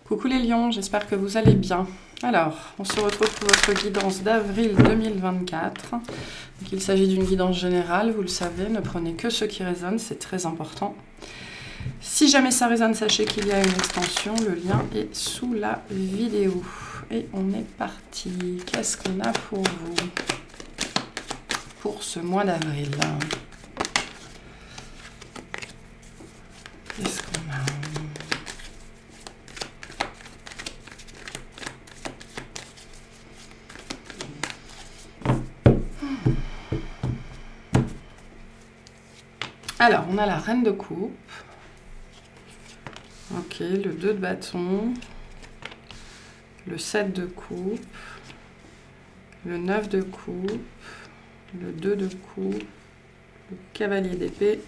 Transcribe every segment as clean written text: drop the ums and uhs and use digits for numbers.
Coucou les lions, j'espère que vous allez bien. Alors, on se retrouve pour votre guidance d'avril 2024. Donc, il s'agit d'une guidance générale, vous le savez, ne prenez que ce qui résonne, c'est très important. Si jamais ça résonne, sachez qu'il y a une extension, le lien est sous la vidéo. Et on est parti. Qu'est-ce qu'on a pour vous pour ce mois d'avril? Qu'est-ce qu'on a? Alors, on a la reine de coupe. Ok, le 2 de bâton. Le 7 de coupe. Le 9 de coupe. Le 2 de coupe. Le cavalier d'épée.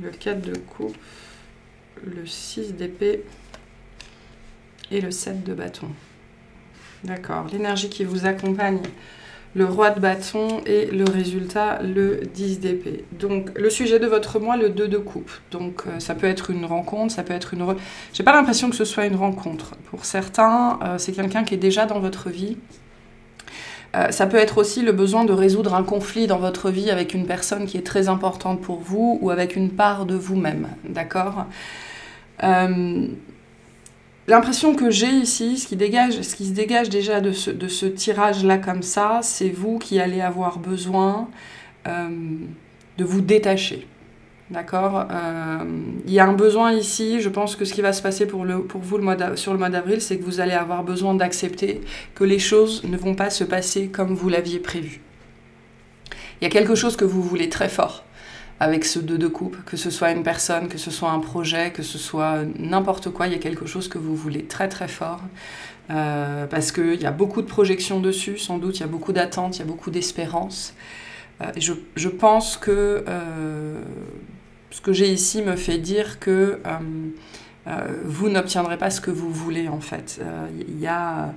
Le 4 de coupe. Le 6 d'épée. Et le 7 de bâton. D'accord, l'énergie qui vous accompagne. Le roi de bâton et le résultat, le 10 d'épée. Donc, le sujet de votre mois, le 2 de coupe. Donc, ça peut être une rencontre, ça peut être une... J'ai pas l'impression que ce soit une rencontre. Pour certains, c'est quelqu'un qui est déjà dans votre vie. Ça peut être aussi le besoin de résoudre un conflit dans votre vie avec une personne qui est très importante pour vous ou avec une part de vous-même. D'accord ? L'impression que j'ai ici, ce qui se dégage déjà de ce tirage-là comme ça, c'est vous qui allez avoir besoin de vous détacher. D'accord ? Il y a un besoin ici, je pense que ce qui va se passer pour vous sur le mois d'avril, c'est que vous allez avoir besoin d'accepter que les choses ne vont pas se passer comme vous l'aviez prévu. Il y a quelque chose que vous voulez très fort avec ce 2 de coupe, que ce soit une personne, que ce soit un projet, que ce soit n'importe quoi, il y a quelque chose que vous voulez très très fort, parce qu'il y a beaucoup de projections dessus, sans doute, il y a beaucoup d'attentes, il y a beaucoup d'espérance. Je pense que ce que j'ai ici me fait dire que vous n'obtiendrez pas ce que vous voulez, en fait. Il y a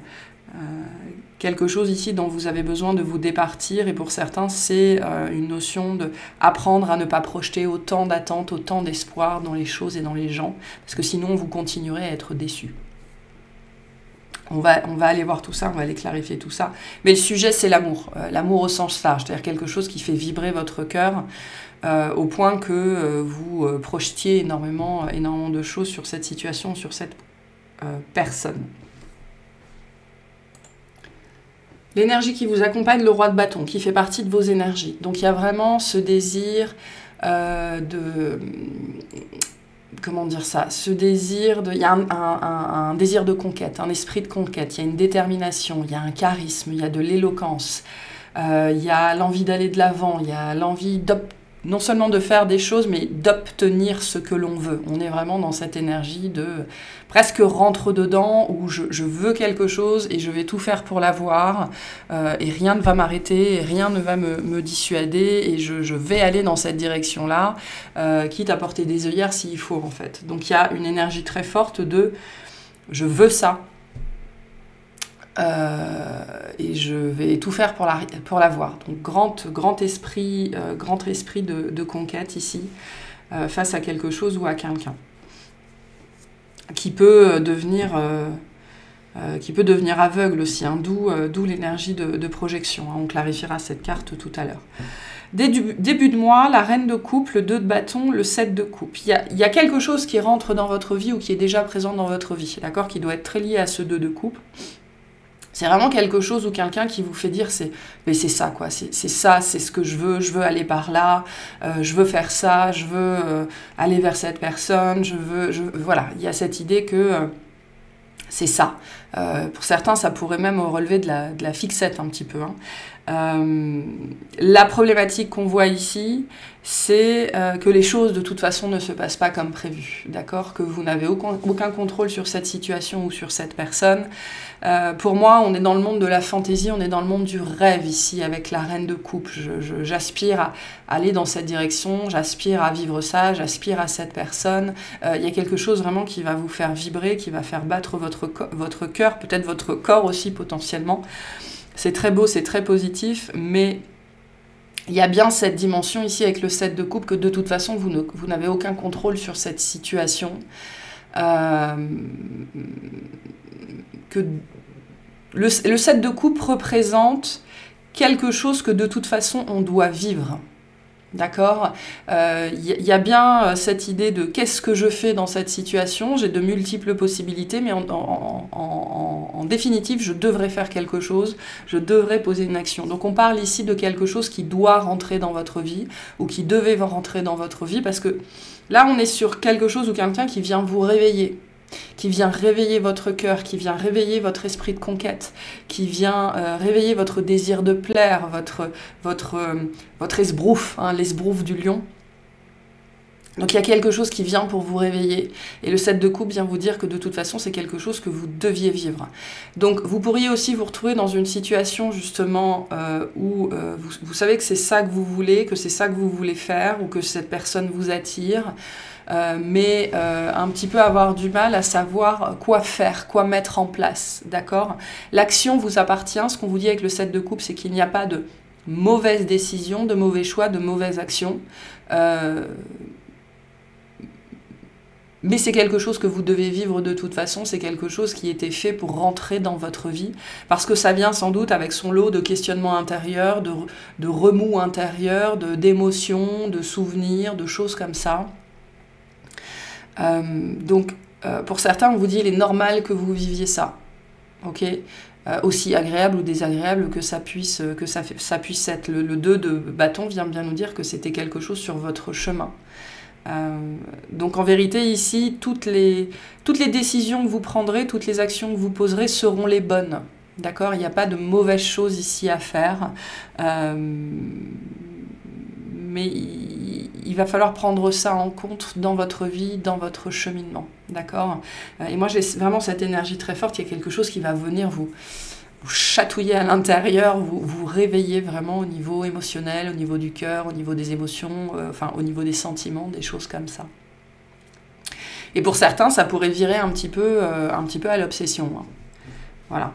quelque chose ici dont vous avez besoin de vous départir, et pour certains c'est une notion d'apprendre à ne pas projeter autant d'attentes, autant d'espoir dans les choses et dans les gens, parce que sinon vous continuerez à être déçus. On va aller voir tout ça, on va aller clarifier tout ça, mais le sujet c'est l'amour, l'amour au sens large, c'est-à-dire quelque chose qui fait vibrer votre cœur au point que vous projetiez énormément de choses sur cette situation, sur cette personne. L'énergie qui vous accompagne, le roi de bâton, qui fait partie de vos énergies. Donc il y a vraiment ce désir comment dire ça? Il y a un désir de conquête, un esprit de conquête, il y a une détermination, il y a un charisme, il y a de l'éloquence, il y a l'envie d'aller de l'avant, il y a l'envie non seulement de faire des choses, mais d'obtenir ce que l'on veut. On est vraiment dans cette énergie de presque rentre-dedans, où je veux quelque chose et je vais tout faire pour l'avoir, et rien ne va m'arrêter, et rien ne va me dissuader, et je vais aller dans cette direction-là, quitte à porter des œillères s'il faut, en fait. Donc il y a une énergie très forte de « je veux ça ». Et je vais tout faire pour l'avoir. Donc grand esprit de conquête ici, face à quelque chose ou à quelqu'un, qui peut devenir aveugle aussi, hein, d'où l'énergie de projection, hein. On clarifiera cette carte tout à l'heure. Début de mois, la reine de coupe, le 2 de bâton, le 7 de coupe. Il y a quelque chose qui rentre dans votre vie ou qui est déjà présent dans votre vie, d'accord, qui doit être très lié à ce 2 de coupe. C'est vraiment quelque chose ou quelqu'un qui vous fait dire mais c'est ça quoi, c'est ça, c'est ce que je veux aller par là, je veux faire ça, je veux aller vers cette personne, voilà, il y a cette idée que c'est ça. Pour certains, ça pourrait même relever de la fixette un petit peu, hein. La problématique qu'on voit ici, c'est que les choses de toute façon ne se passent pas comme prévu, d'accord, que vous n'avez aucun contrôle sur cette situation ou sur cette personne. Pour moi, on est dans le monde de la fantaisie, on est dans le monde du rêve ici avec la reine de coupe. J'aspire à aller dans cette direction, j'aspire à vivre ça, j'aspire à cette personne. Il y a quelque chose vraiment qui va vous faire vibrer, qui va faire battre votre cœur, peut-être votre corps aussi potentiellement. C'est très beau, c'est très positif, mais il y a bien cette dimension ici avec le 7 de coupe que de toute façon, vous n'avez aucun contrôle sur cette situation. que le 7 de coupe représente quelque chose que de toute façon on doit vivre. D'accord ? Y a bien cette idée de qu'est-ce que je fais dans cette situation ? J'ai de multiples possibilités, mais en définitive, je devrais faire quelque chose, je devrais poser une action. Donc on parle ici de quelque chose qui doit rentrer dans votre vie, ou qui devait rentrer dans votre vie, parce que là on est sur quelque chose ou quelqu'un qui vient vous réveiller, qui vient réveiller votre cœur, qui vient réveiller votre esprit de conquête, qui vient réveiller votre désir de plaire, votre esbrouf, hein, l'esbrouf du lion. Donc il y a quelque chose qui vient pour vous réveiller. Et le 7 de coupe vient vous dire que de toute façon, c'est quelque chose que vous deviez vivre. Donc vous pourriez aussi vous retrouver dans une situation justement où vous savez que c'est ça que vous voulez, que c'est ça que vous voulez faire, ou que cette personne vous attire. Mais un petit peu avoir du mal à savoir quoi faire, quoi mettre en place, d'accord ? L'action vous appartient. Ce qu'on vous dit avec le 7 de coupe, c'est qu'il n'y a pas de mauvaise décision, de mauvais choix, de mauvaise action. Mais c'est quelque chose que vous devez vivre de toute façon, c'est quelque chose qui était fait pour rentrer dans votre vie, parce que ça vient sans doute avec son lot de questionnements intérieurs, de remous intérieurs, d'émotions, de souvenirs, de choses comme ça. Donc, pour certains, on vous dit il est normal que vous viviez ça, ok, aussi agréable ou désagréable que ça puisse être. Le 2 de bâton vient bien nous dire que c'était quelque chose sur votre chemin. Donc en vérité ici, toutes les décisions que vous prendrez, toutes les actions que vous poserez seront les bonnes. D'accord ? Il n'y a pas de mauvaises choses ici à faire. Mais il va falloir prendre ça en compte dans votre vie, dans votre cheminement. D'accord ? Et moi, j'ai vraiment cette énergie très forte. Il y a quelque chose qui va venir vous chatouiller à l'intérieur, vous réveiller vraiment au niveau émotionnel, au niveau du cœur, au niveau des émotions, enfin au niveau des sentiments, des choses comme ça. Et pour certains, ça pourrait virer un petit peu à l'obsession. Hein. Voilà.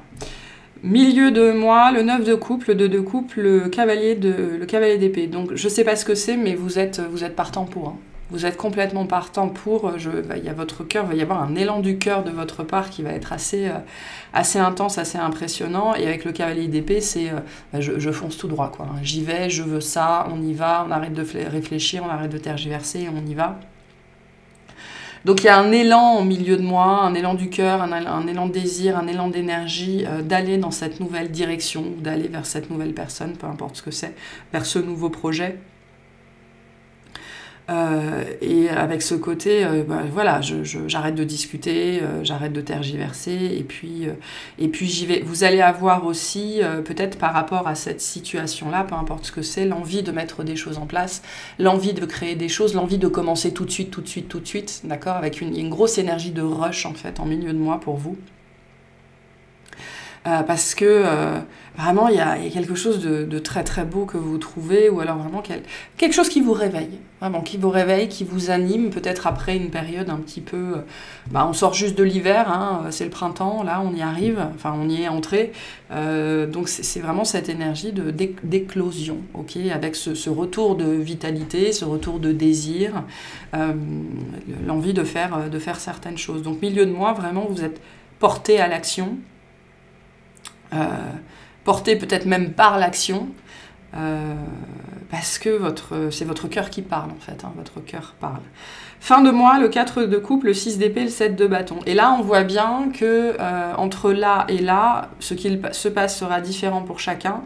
Milieu de mois, le 9 de coupe, le 2 de coupe, le cavalier d'épée. Donc je ne sais pas ce que c'est, mais vous êtes partant pour. Hein. Vous êtes complètement partant pour. Il y a votre cœur, il va y avoir un élan du cœur de votre part qui va être assez intense, assez impressionnant. Et avec le cavalier d'épée, c'est je fonce tout droit, quoi. J'y vais, je veux ça, on y va, on arrête de réfléchir, on arrête de tergiverser, on y va. Donc il y a un élan au milieu de moi, un élan du cœur, un élan de désir, un élan d'énergie d'aller dans cette nouvelle direction, d'aller vers cette nouvelle personne, peu importe ce que c'est, vers ce nouveau projet. Et avec ce côté, voilà, j'arrête de discuter, j'arrête de tergiverser, et puis j'y vais. Vous allez avoir aussi, peut-être par rapport à cette situation-là, peu importe ce que c'est, l'envie de mettre des choses en place, l'envie de créer des choses, l'envie de commencer tout de suite, d'accord, avec une grosse énergie de rush, en fait, en milieu de mois pour vous. Parce que vraiment, il y a quelque chose de très très beau que vous trouvez, ou alors vraiment quelque chose qui vous réveille, vraiment, qui vous anime, peut-être après une période un petit peu... on sort juste de l'hiver, hein, c'est le printemps, là on y arrive, enfin on y est entré, donc c'est vraiment cette énergie d'éclosion, ok, avec ce retour de vitalité, ce retour de désir, l'envie de faire certaines choses. Donc milieu de mois, vraiment, vous êtes porté à l'action, porté peut-être même par l'action, parce que c'est votre cœur qui parle en fait, hein, votre cœur parle. Fin de mois, le 4 de coupe, le 6 d'épée, le 7 de bâton. Et là, on voit bien que entre là et là, ce qui se passe sera différent pour chacun.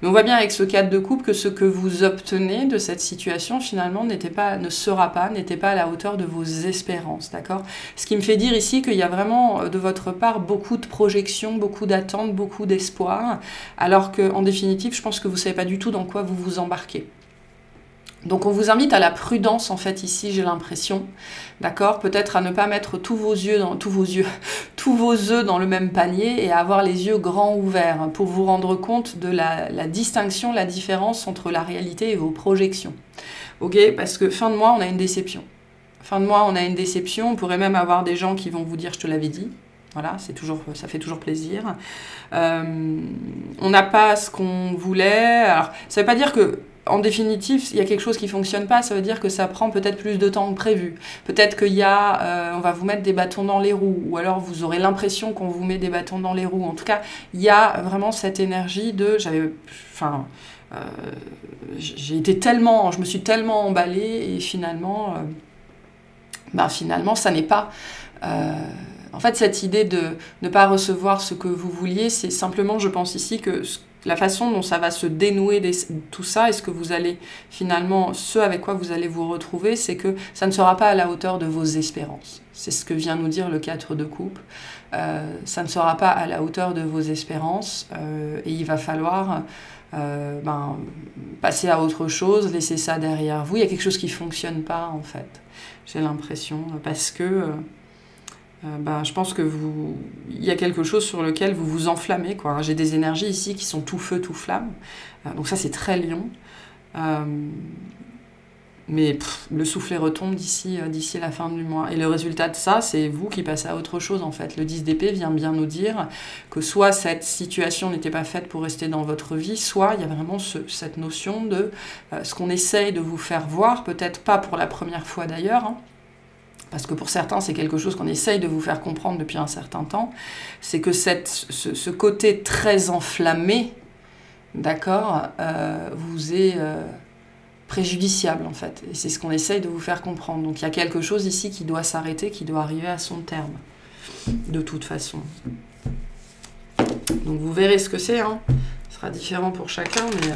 Mais on voit bien avec ce 4 de coupe que ce que vous obtenez de cette situation, finalement, n'était pas à la hauteur de vos espérances, d'accord ? Ce qui me fait dire ici qu'il y a vraiment de votre part beaucoup de projections, beaucoup d'attentes, beaucoup d'espoir, alors qu'en définitive, je pense que vous ne savez pas du tout dans quoi vous vous embarquez. Donc on vous invite à la prudence en fait ici, j'ai l'impression, d'accord, peut-être à ne pas mettre tous vos œufs dans le même panier et à avoir les yeux grands ouverts pour vous rendre compte de la distinction, la différence entre la réalité et vos projections. Ok, parce que fin de mois on a une déception. Fin de mois on a une déception, on pourrait même avoir des gens qui vont vous dire je te l'avais dit. Voilà, ça fait toujours plaisir. On n'a pas ce qu'on voulait. Alors, ça ne veut pas dire que en définitive, il y a quelque chose qui ne fonctionne pas, ça veut dire que ça prend peut-être plus de temps que prévu. Peut-être qu'il y a, on va vous mettre des bâtons dans les roues, ou alors vous aurez l'impression qu'on vous met des bâtons dans les roues. En tout cas, il y a vraiment cette énergie de, je me suis tellement emballée et finalement, ça n'est pas. En fait, cette idée de ne pas recevoir ce que vous vouliez, c'est simplement, je pense ici, que la façon dont ça va se dénouer tout ça, et ce que vous allez finalement, ce avec quoi vous allez vous retrouver, c'est que ça ne sera pas à la hauteur de vos espérances. C'est ce que vient nous dire le 4 de coupe. Ça ne sera pas à la hauteur de vos espérances, et il va falloir passer à autre chose, laisser ça derrière vous. Il y a quelque chose qui ne fonctionne pas, en fait, j'ai l'impression, parce que... je pense que il y a quelque chose sur lequel vous vous enflammez, quoi. J'ai des énergies ici qui sont tout feu, tout flamme. Donc ça, c'est très lion. Mais le soufflet retombe d'ici la fin du mois. Et le résultat de ça, c'est vous qui passez à autre chose, en fait. Le 10 d'épée vient bien nous dire que soit cette situation n'était pas faite pour rester dans votre vie, soit il y a vraiment cette notion de ce qu'on essaye de vous faire voir, peut-être pas pour la première fois d'ailleurs, hein, parce que pour certains, c'est quelque chose qu'on essaye de vous faire comprendre depuis un certain temps, c'est que ce côté très enflammé, d'accord, vous est préjudiciable, en fait. Et c'est ce qu'on essaye de vous faire comprendre. Donc il y a quelque chose ici qui doit s'arrêter, qui doit arriver à son terme, de toute façon. Donc vous verrez ce que c'est, hein. Ce sera différent pour chacun, mais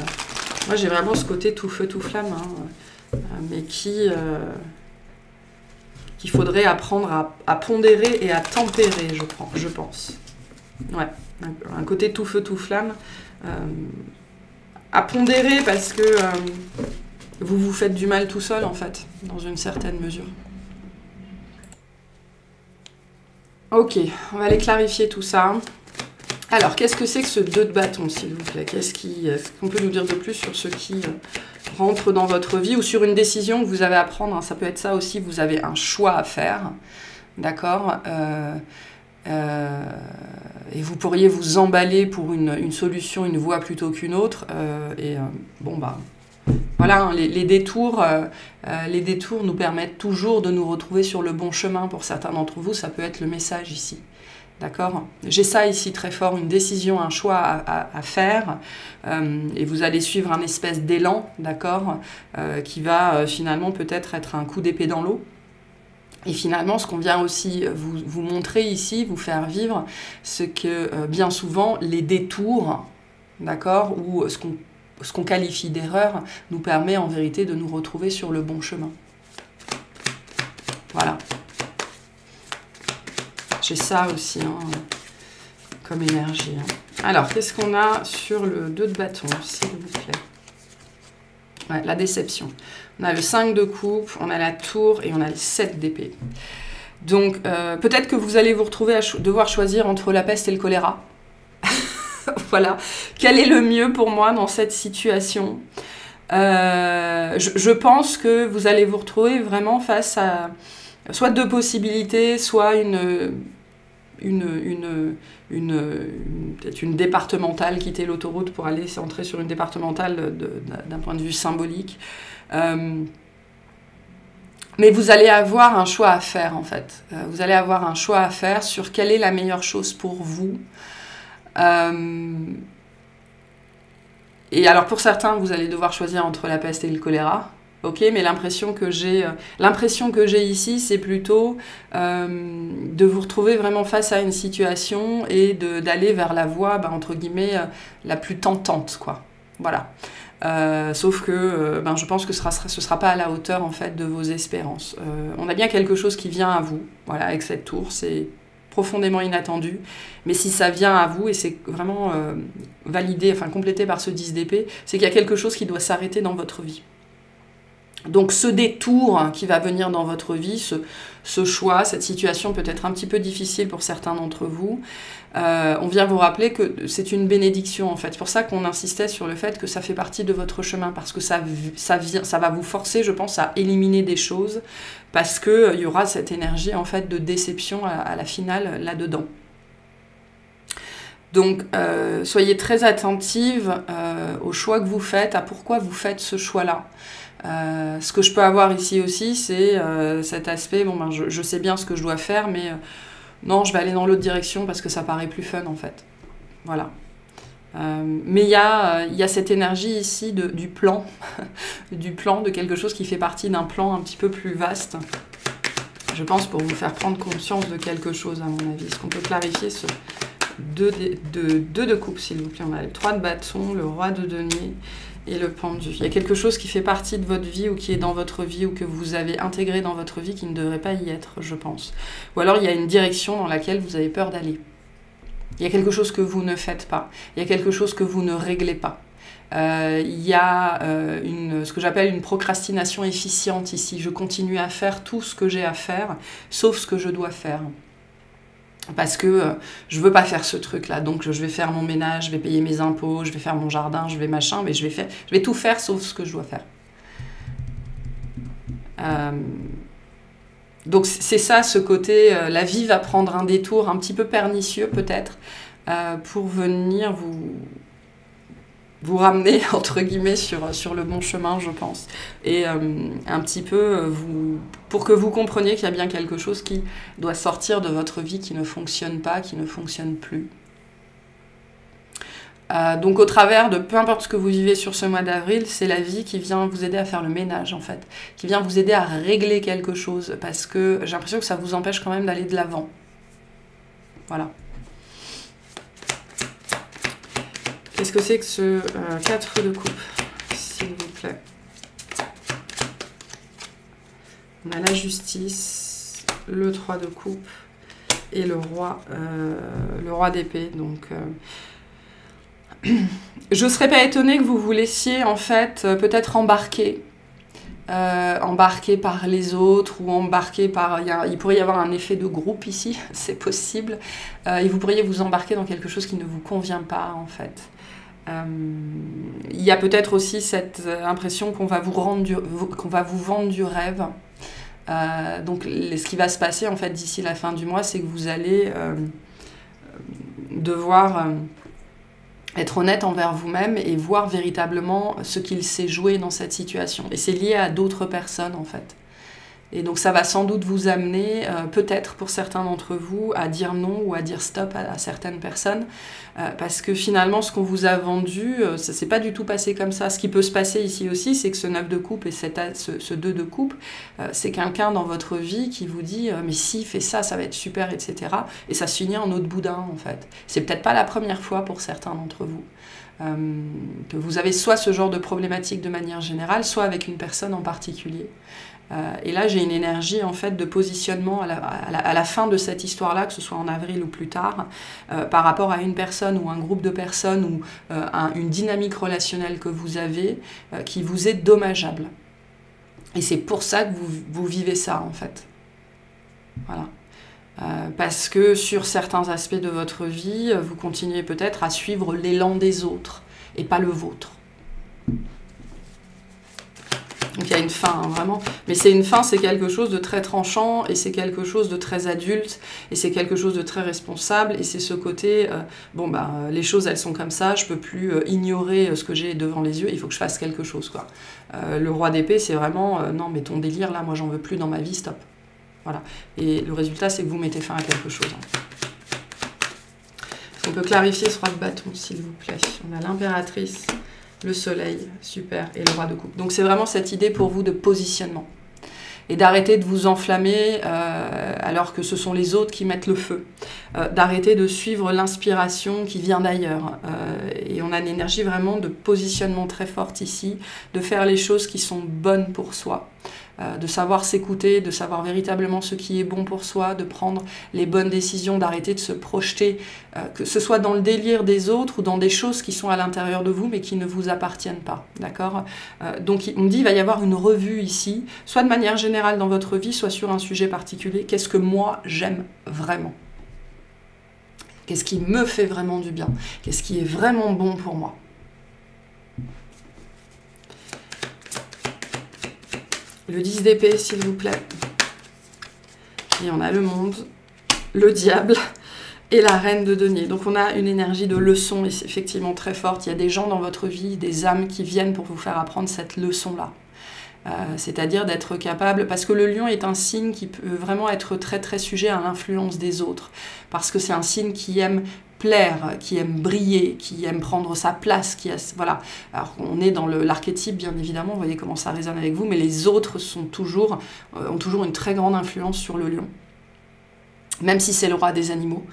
moi j'ai vraiment ce côté tout feu, tout flamme, hein, mais qu'il faudrait apprendre à pondérer et à tempérer, je pense. Ouais, un côté tout feu, tout flamme. À pondérer parce que vous vous faites du mal tout seul, en fait, dans une certaine mesure. Ok, on va aller clarifier tout ça. Alors, qu'est-ce que c'est que ce 2 de bâton, s'il vous plaît? Qu'est-ce qu'on peut nous dire de plus sur ce qui rentre dans votre vie ou sur une décision que vous avez à prendre, hein? Ça peut être ça aussi, vous avez un choix à faire, d'accord, et vous pourriez vous emballer pour une solution, une voie plutôt qu'une autre, voilà, hein, les détours nous permettent toujours de nous retrouver sur le bon chemin. Pour certains d'entre vous, ça peut être le message ici. D'accord? J'ai ça ici très fort, une décision, un choix à faire, et vous allez suivre un espèce d'élan, d'accord, qui va finalement peut-être être un coup d'épée dans l'eau. Et finalement, ce qu'on vient aussi vous montrer ici, vous faire vivre, c'est que bien souvent, les détours, d'accord, ou ce qu'on qualifie d'erreur, nous permet en vérité de nous retrouver sur le bon chemin. Voilà. J'ai ça aussi, hein, comme énergie. Hein. Alors, qu'est-ce qu'on a sur le 2 de bâton, s'il vous plaît? Ouais, la déception. On a le 5 de coupe, on a la tour et on a le 7 d'épée. Donc, peut-être que vous allez vous retrouver à devoir choisir entre la peste et le choléra. Voilà. Quel est le mieux pour moi dans cette situation? Je pense que vous allez vous retrouver vraiment face à soit 2 possibilités, soit peut-être une départementale, quitter l'autoroute pour aller s'entrer sur une départementale d'un point de vue symbolique. Mais vous allez avoir un choix à faire, en fait. Vous allez avoir un choix à faire sur quelle est la meilleure chose pour vous. Et alors, pour certains, vous allez devoir choisir entre la peste et le choléra. Ok, mais l'impression que j'ai ici, c'est plutôt de vous retrouver vraiment face à une situation et d'aller vers la voie, entre guillemets, la plus tentante, quoi. Voilà. Sauf que je pense que ce sera pas à la hauteur, en fait, de vos espérances. On a bien quelque chose qui vient à vous, voilà, avec cette tour, c'est profondément inattendu, mais si ça vient à vous, et c'est vraiment validé, enfin complété par ce 10 d'épée, c'est qu'il y a quelque chose qui doit s'arrêter dans votre vie. Donc ce détour qui va venir dans votre vie, ce choix, cette situation peut être un petit peu difficile pour certains d'entre vous, on vient vous rappeler que c'est une bénédiction, en fait. C'est pour ça qu'on insistait sur le fait que ça fait partie de votre chemin, parce que ça va vous forcer, je pense, à éliminer des choses, parce qu'il y aura cette énergie, en fait, de déception à la finale là-dedans. Donc, soyez très attentive au choix que vous faites, à pourquoi vous faites ce choix-là. Ce que je peux avoir ici aussi, c'est cet aspect, bon, ben, je sais bien ce que je dois faire, mais non, je vais aller dans l'autre direction parce que ça paraît plus fun, en fait. Voilà. Mais il y a cette énergie ici du plan, du plan, de quelque chose qui fait partie d'un plan un petit peu plus vaste. Je pense pour vous faire prendre conscience de quelque chose, à mon avis. Est-ce qu'on peut clarifier ce 2 de coupe, s'il vous plaît? On a le 3 de bâton, le roi de denier et le pendu. Il y a quelque chose qui fait partie de votre vie ou qui est dans votre vie ou que vous avez intégré dans votre vie qui ne devrait pas y être, je pense. Ou alors il y a une direction dans laquelle vous avez peur d'aller. Il y a quelque chose que vous ne faites pas. Il y a quelque chose que vous ne réglez pas. Il y a ce que j'appelle une procrastination efficiente ici. Je continue à faire tout ce que j'ai à faire, sauf ce que je dois faire. Parce que je veux pas faire ce truc-là. Donc je vais faire mon ménage, je vais payer mes impôts, je vais faire mon jardin, je vais machin, mais je vais tout faire sauf ce que je dois faire. Donc c'est ça, ce côté, la vie va prendre un détour un petit peu pernicieux peut-être, pour venir vous ramener, entre guillemets, sur le bon chemin, je pense. Et un petit peu, pour que vous compreniez qu'il y a bien quelque chose qui doit sortir de votre vie, qui ne fonctionne pas, qui ne fonctionne plus. Donc au travers de peu importe ce que vous vivez sur ce mois d'avril, c'est la vie qui vient vous aider à faire le ménage en fait, qui vient vous aider à régler quelque chose, parce que j'ai l'impression que ça vous empêche quand même d'aller de l'avant. Voilà. Qu'est-ce que c'est que ce 4 de coupe, s'il vous plaît? On a la justice, le 3 de coupe et le roi d'épée. Donc je ne serais pas étonnée que vous vous laissiez en fait peut-être embarquer par les autres ou embarquer par... Il pourrait y avoir un effet de groupe ici, c'est possible. Et vous pourriez vous embarquer dans quelque chose qui ne vous convient pas en fait. Il y a peut-être aussi cette impression qu'on va vous vendre du rêve. Donc ce qui va se passer en fait d'ici la fin du mois, c'est que vous allez devoir être honnête envers vous-même et voir véritablement ce qu'il s'est joué dans cette situation. Et c'est lié à d'autres personnes en fait. Et donc ça va sans doute vous amener, peut-être pour certains d'entre vous, à dire non ou à dire stop à certaines personnes, parce que finalement ce qu'on vous a vendu, ça s'est pas du tout passé comme ça. Ce qui peut se passer ici aussi, c'est que ce 9 de coupe et ce 2 de coupe, c'est quelqu'un dans votre vie qui vous dit mais si, fais ça, ça va être super, etc. Et ça se finit en eau de boudin en fait. C'est peut-être pas la première fois pour certains d'entre vous. Que vous avez soit ce genre de problématique de manière générale, soit avec une personne en particulier. Et là, j'ai une énergie en fait de positionnement à la fin de cette histoire-là, que ce soit en avril ou plus tard, par rapport à une personne ou un groupe de personnes ou une dynamique relationnelle que vous avez qui vous est dommageable. Et c'est pour ça que vous vivez ça en fait. Voilà. Parce que sur certains aspects de votre vie, vous continuez peut-être à suivre l'élan des autres et pas le vôtre. Donc il y a une fin, hein, vraiment. Mais c'est une fin, c'est quelque chose de très tranchant, et c'est quelque chose de très adulte, et c'est quelque chose de très responsable, et c'est ce côté, les choses elles sont comme ça, je peux plus ignorer ce que j'ai devant les yeux, il faut que je fasse quelque chose, quoi. Le roi d'épée, c'est vraiment, non mais ton délire là, moi j'en veux plus dans ma vie, stop. Voilà. Et le résultat, c'est que vous mettez fin à quelque chose. Hein. On peut clarifier ce roi de bâton, s'il vous plaît. On a l'impératrice, le soleil, super, et le roi de coupe. Donc c'est vraiment cette idée pour vous de positionnement. Et d'arrêter de vous enflammer alors que ce sont les autres qui mettent le feu. D'arrêter de suivre l'inspiration qui vient d'ailleurs. Et on a une énergie vraiment de positionnement très forte ici, de faire les choses qui sont bonnes pour soi. De savoir s'écouter, de savoir véritablement ce qui est bon pour soi, de prendre les bonnes décisions, d'arrêter de se projeter, que ce soit dans le délire des autres ou dans des choses qui sont à l'intérieur de vous mais qui ne vous appartiennent pas, d'accord ? Donc on dit il va y avoir une revue ici, soit de manière générale dans votre vie, soit sur un sujet particulier. Qu'est-ce que moi j'aime vraiment ? Qu'est-ce qui me fait vraiment du bien ? Qu'est-ce qui est vraiment bon pour moi ? Le 10 d'épée, s'il vous plaît. Et on a le monde, le diable Et la reine de denier. Donc on a une énergie de leçon et c'est effectivement très forte. Il y a des gens dans votre vie, des âmes qui viennent pour vous faire apprendre cette leçon-là. C'est-à-dire d'être capable, parce que le lion est un signe qui peut vraiment être très très sujet à l'influence des autres, parce que c'est un signe qui aime plaire, qui aime briller, qui aime prendre sa place, voilà. Alors on est dans l'archétype bien évidemment, vous voyez comment ça résonne avec vous, mais les autres ont toujours une très grande influence sur le lion, même si c'est le roi des animaux.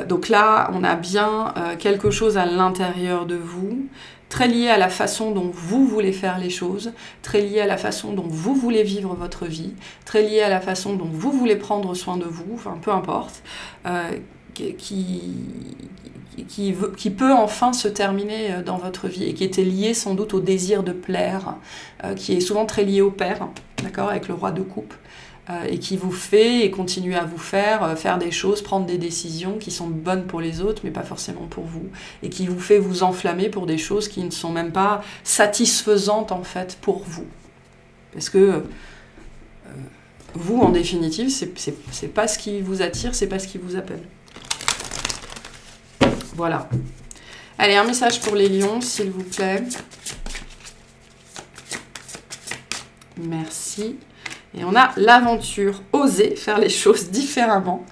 Donc là, on a bien quelque chose à l'intérieur de vous, très lié à la façon dont vous voulez faire les choses, très lié à la façon dont vous voulez vivre votre vie, très lié à la façon dont vous voulez prendre soin de vous, enfin peu importe, qui peut enfin se terminer dans votre vie et qui était lié sans doute au désir de plaire, qui est souvent très lié au père, d'accord, avec le roi de coupe. Et qui vous fait et continue à vous faire des choses, prendre des décisions qui sont bonnes pour les autres, mais pas forcément pour vous, et qui vous fait vous enflammer pour des choses qui ne sont même pas satisfaisantes en fait pour vous. Parce que vous, en définitive, c'est pas ce qui vous attire, c'est pas ce qui vous appelle. Voilà. Allez, un message pour les lions, s'il vous plaît. Merci. Et on a l'aventure, oser faire les choses différemment,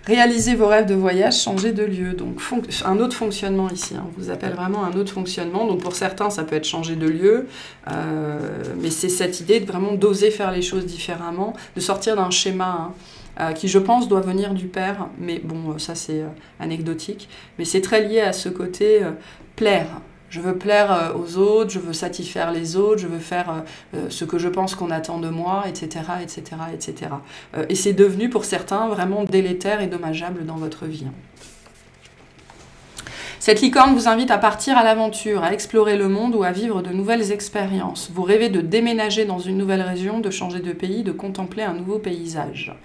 réaliser vos rêves de voyage, changer de lieu. Donc un autre fonctionnement ici, hein. On vous appelle vraiment un autre fonctionnement. Donc pour certains, ça peut être changer de lieu, mais c'est cette idée de vraiment d'oser faire les choses différemment, de sortir d'un schéma qui, je pense, doit venir du père. Mais bon, ça c'est anecdotique. Mais c'est très lié à ce côté plaire. Je veux plaire aux autres, je veux satisfaire les autres, je veux faire ce que je pense qu'on attend de moi, etc., etc., etc. Et c'est devenu pour certains vraiment délétère et dommageable dans votre vie. Cette licorne vous invite à partir à l'aventure, à explorer le monde ou à vivre de nouvelles expériences. Vous rêvez de déménager dans une nouvelle région, de changer de pays, de contempler un nouveau paysage.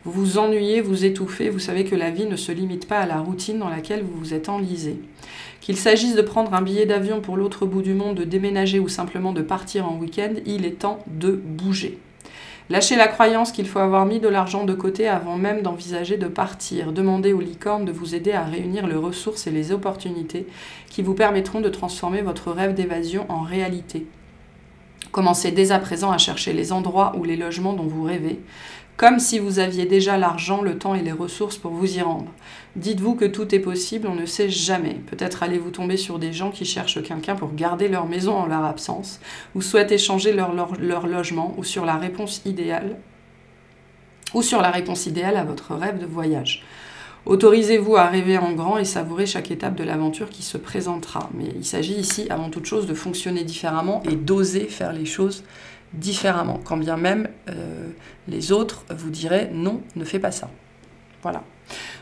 Vous vous ennuyez, vous étouffez, vous savez que la vie ne se limite pas à la routine dans laquelle vous vous êtes enlisé. Qu'il s'agisse de prendre un billet d'avion pour l'autre bout du monde, de déménager ou simplement de partir en week-end, il est temps de bouger. Lâchez la croyance qu'il faut avoir mis de l'argent de côté avant même d'envisager de partir. Demandez aux licornes de vous aider à réunir les ressources et les opportunités qui vous permettront de transformer votre rêve d'évasion en réalité. Commencez dès à présent à chercher les endroits ou les logements dont vous rêvez, comme si vous aviez déjà l'argent, le temps et les ressources pour vous y rendre. Dites-vous que tout est possible, on ne sait jamais. Peut-être allez-vous tomber sur des gens qui cherchent quelqu'un pour garder leur maison en leur absence, ou souhaitent échanger leur logement, ou sur la réponse idéale à votre rêve de voyage. Autorisez-vous à rêver en grand et savourer chaque étape de l'aventure qui se présentera. Mais il s'agit ici, avant toute chose, de fonctionner différemment et d'oser faire les choses différemment, quand bien même les autres vous diraient non, ne fais pas ça. Voilà.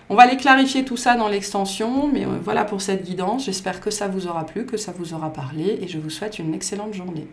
On va aller clarifier tout ça dans l'extension, mais voilà pour cette guidance. J'espère que ça vous aura plu, que ça vous aura parlé, et je vous souhaite une excellente journée.